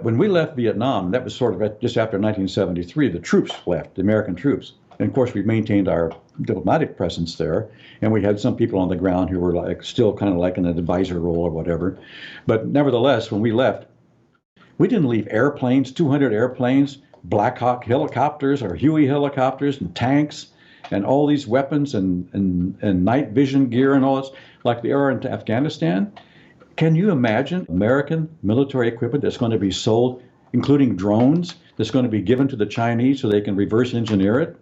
when we left Vietnam, that was sort of just after 1973, the troops left, the American troops. And of course, we maintained our diplomatic presence there, and we had some people on the ground who were like still kind of like in an advisor role or whatever. But nevertheless, when we left, we didn't leave airplanes, 200 airplanes, Black Hawk helicopters or Huey helicopters and tanks and all these weapons and night vision gear and all this, like they are into Afghanistan. Can you imagine American military equipment that's going to be sold, including drones, that's going to be given to the Chinese so they can reverse engineer it?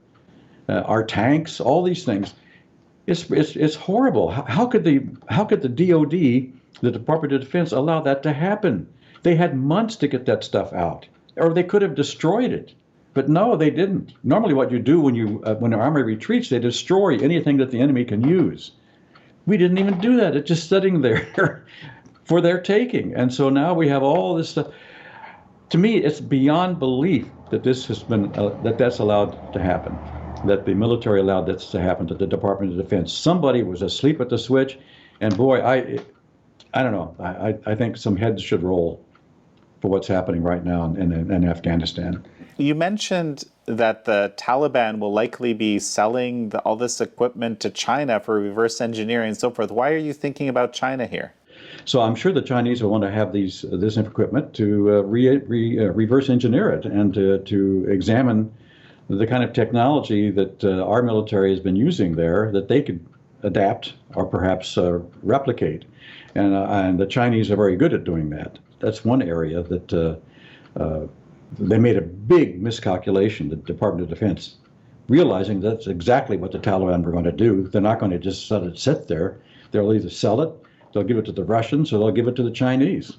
Our tanks, all these things. It's horrible. How could the DOD, the Department of Defense, allow that to happen? They had months to get that stuff out, or they could have destroyed it. But no, they didn't. Normally what you do when an army retreats, they destroy anything that the enemy can use. We didn't even do that. It's just sitting there for their taking. And so now we have all this stuff. To me, it's beyond belief that this has been, that's allowed to happen, that the military allowed this to happen to the Department of Defense. Somebody was asleep at the switch, and boy, I don't know. I think some heads should roll for what's happening right now in Afghanistan. You mentioned that the Taliban will likely be selling all this equipment to China for reverse engineering and so forth. Why are you thinking about China here? So I'm sure the Chinese will want to have this equipment to reverse engineer it and to examine the kind of technology that our military has been using there that they could adapt or perhaps replicate. And the Chinese are very good at doing that. That's one area that they made a big miscalculation, the Department of Defense, realizing that's exactly what the Taliban were going to do. They're not going to just let it sit there. They'll either sell it, they'll give it to the Russians, or they'll give it to the Chinese.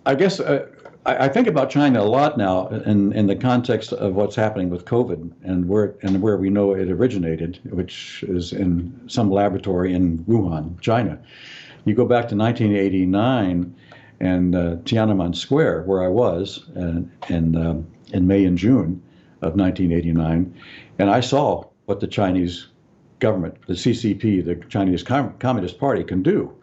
I guess I think about China a lot now in the context of what's happening with COVID and where we know it originated, which is in some laboratory in Wuhan, China. You go back to 1989 and Tiananmen Square, where I was in May and June of 1989, and I saw what the Chinese government, the CCP, the Chinese Communist Party, can do.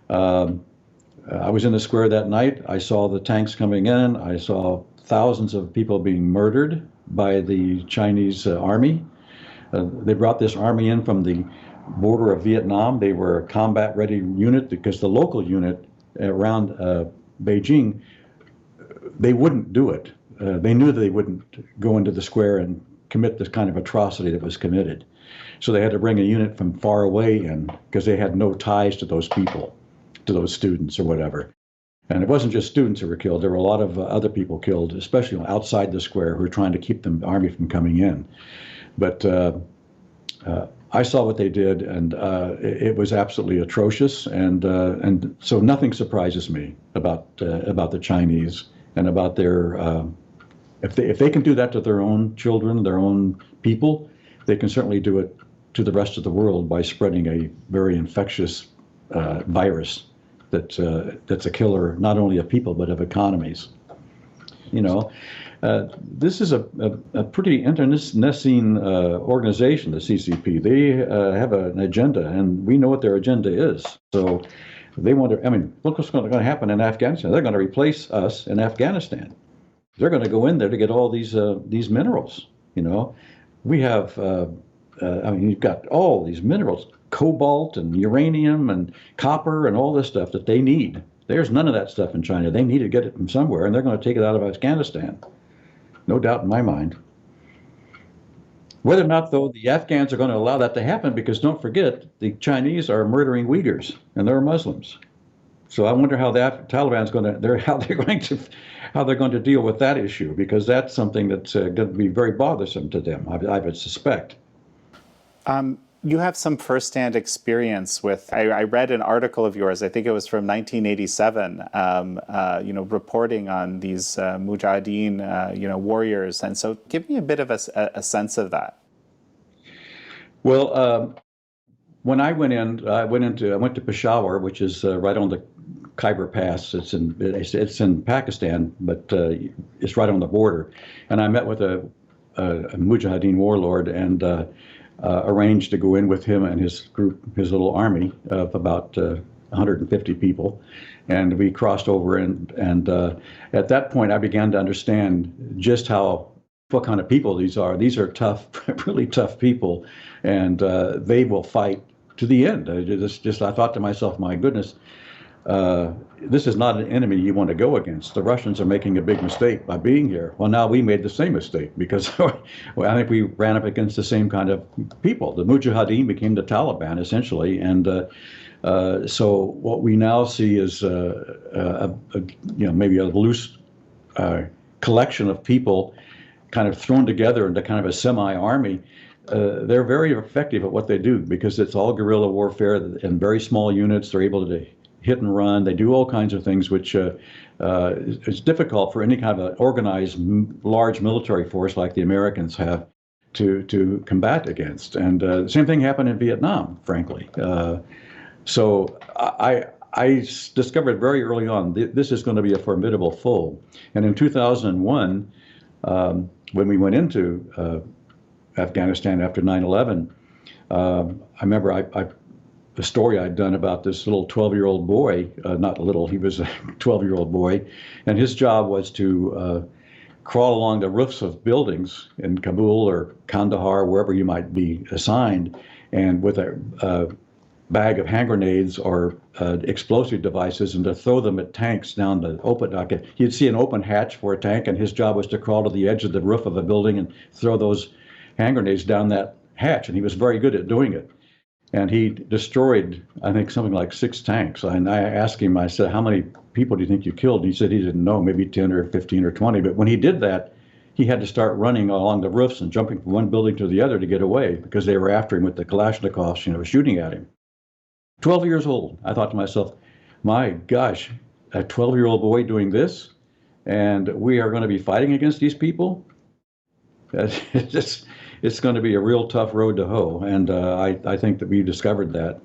I was in the square that night. I saw the tanks coming in. I saw thousands of people being murdered by the Chinese army. They brought this army in from the border of Vietnam. They were a combat-ready unit because the local unit around Beijing, they wouldn't do it. They knew that they wouldn't go into the square and commit this kind of atrocity that was committed. So they had to bring a unit from far away in because they had no ties to those people, to those students or whatever. And it wasn't just students who were killed. There were a lot of other people killed, especially outside the square, who were trying to keep the army from coming in. But I saw what they did, and it was absolutely atrocious. And so nothing surprises me about the Chinese and about their. If they can do that to their own children, their own people, they can certainly do it to the rest of the world by spreading a very infectious virus that's a killer not only of people but of economies. You know, this is a pretty internecine organization, the CCP. They have an agenda, and we know what their agenda is. So they want to. I mean, look what's going to happen in Afghanistan. They're going to replace us in Afghanistan. They're going to go in there to get all these minerals. You know, we have. I mean, you've got all these minerals, cobalt and uranium and copper and all this stuff that they need. There's none of that stuff in China. They need to get it from somewhere, and they're going to take it out of Afghanistan. No doubt in my mind. Whether or not, though, the Afghans are going to allow that to happen, because don't forget, the Chinese are murdering Uyghurs, and they're Muslims. So I wonder how the Taliban's going to, how they're going to deal with that issue, because that's something that's going to be very bothersome to them, I would suspect. You have some firsthand experience with, I read an article of yours, I think it was from 1987, reporting on these Mujahideen, warriors. And so give me a bit of a sense of that. Well, when I went to Peshawar, which is right on the Khyber Pass. It's in Pakistan, but it's right on the border. And I met with a Mujahideen warlord and arranged to go in with him and his group, his little army of about 150 people, and we crossed over. And at that point, I began to understand just what kind of people these are. These are tough, really tough people, and they will fight to the end. I thought to myself, my goodness, this is not an enemy you want to go against. The Russians are making a big mistake by being here. Well, now we made the same mistake because I think we ran up against the same kind of people. The Mujahideen became the Taliban, essentially, and so what we now see is maybe a loose collection of people kind of thrown together into kind of a semi-army. They're very effective at what they do because it's all guerrilla warfare in very small units. They're able to hit and run. They do all kinds of things which is difficult for any kind of an organized large military force like the Americans have to combat against. And the same thing happened in Vietnam, frankly. So I discovered very early on this is going to be a formidable foe. And in 2001, when we went into Afghanistan after 9/11, I remember the story I'd done about this little 12-year-old boy, not little, he was a 12-year-old boy, and his job was to crawl along the roofs of buildings in Kabul or Kandahar, wherever you might be assigned, and with a bag of hand grenades or explosive devices, and to throw them at tanks down the open. You'd see an open hatch for a tank, and his job was to crawl to the edge of the roof of a building and throw those hand grenades down that hatch, and he was very good at doing it. And he destroyed, I think, something like 6 tanks. And I asked him, I said, how many people do you think you killed? And he said he didn't know, maybe 10 or 15 or 20. But when he did that, he had to start running along the roofs and jumping from one building to the other to get away because they were after him with the Kalashnikovs, shooting at him. 12 years old. I thought to myself, my gosh, a 12-year-old boy doing this, and we are going to be fighting against these people? It's going to be a real tough road to hoe, and I think that we discovered that.